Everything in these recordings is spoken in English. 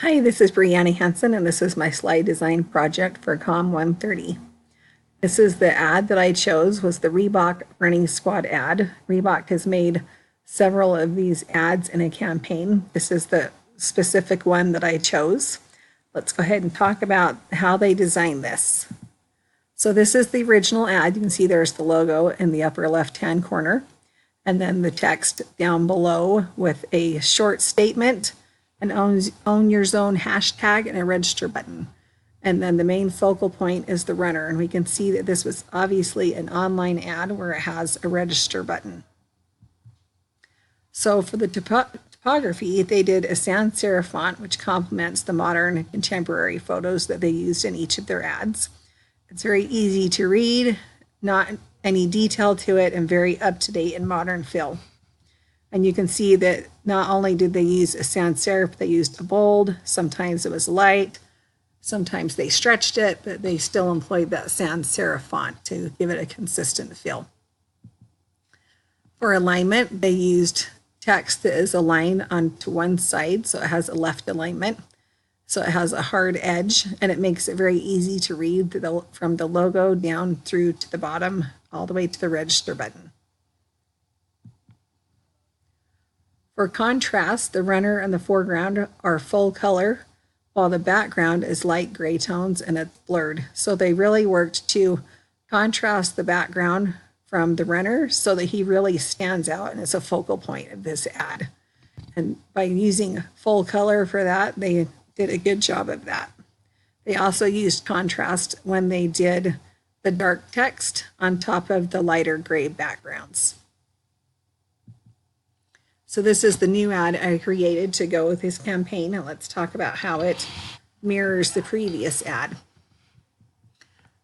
Hi, this is Brianna Hansen, and this is my slide design project for COM 130. This is the ad that I chose, was the Reebok Running Squad ad. Reebok has made several of these ads in a campaign. This is the specific one that I chose. Let's go ahead and talk about how they designed this. So this is the original ad. You can see there's the logo in the upper left-hand corner, and then the text down below with a short statement, an own your zone hashtag, and a register button. And then the main focal point is the runner. And we can see that this was obviously an online ad where it has a register button. So for the typography, they did a sans serif font, which complements the modern contemporary photos that they used in each of their ads. It's very easy to read, not any detail to it, and very up-to-date and modern feel. And you can see that not only did they use a sans serif, they used a bold. Sometimes it was light. Sometimes they stretched it, but they still employed that sans serif font to give it a consistent feel. For alignment, they used text that is aligned onto one side, so it has a left alignment. So it has a hard edge, and it makes it very easy to read from the logo down through to the bottom, all the way to the register button. For contrast, the runner and the foreground are full color, while the background is light gray tones and it's blurred. So they really worked to contrast the background from the runner so that he really stands out and it's a focal point of this ad. And by using full color for that, they did a good job of that. They also used contrast when they did the dark text on top of the lighter gray backgrounds. So this is the new ad I created to go with this campaign, and let's talk about how it mirrors the previous ad.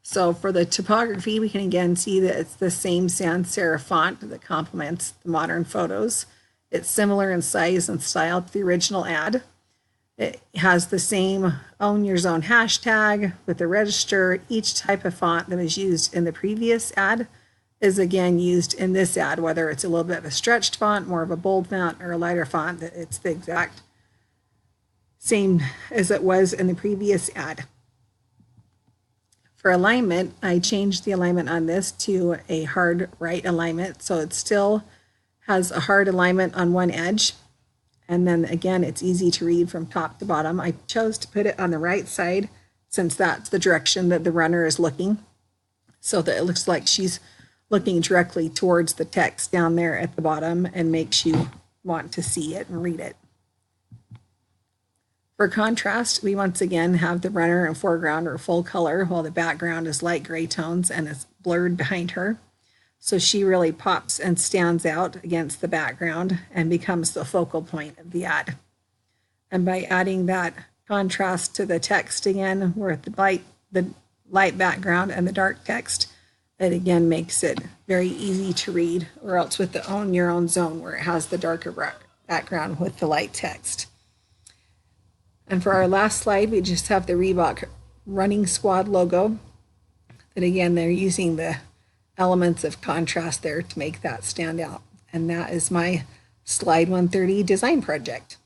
So for the typography, we can again see that it's the same sans serif font that complements the modern photos. It's similar in size and style to the original ad. It has the same own your zone hashtag with the register. Each type of font that was used in the previous ad is again used in this ad, whether it's a little bit of a stretched font, more of a bold font, or a lighter font. It's the exact same as it was in the previous ad. For alignment, I changed the alignment on this to a hard right alignment, so it still has a hard alignment on one edge, and then again it's easy to read from top to bottom. I chose to put it on the right side since that's the direction that the runner is looking, so that it looks like she's looking directly towards the text down there at the bottom and makes you want to see it and read it. For contrast, we once again have the runner and foreground are full color while the background is light gray tones and is blurred behind her. So she really pops and stands out against the background and becomes the focal point of the ad. And by adding that contrast to the text again, with the light background and the dark text, it again makes it very easy to read, or else with the own your own zone where it has the darker background with the light text. And for our last slide, we just have the Reebok Running Squad logo. And again, they're using the elements of contrast there to make that stand out. And that is my Slide 130 design project.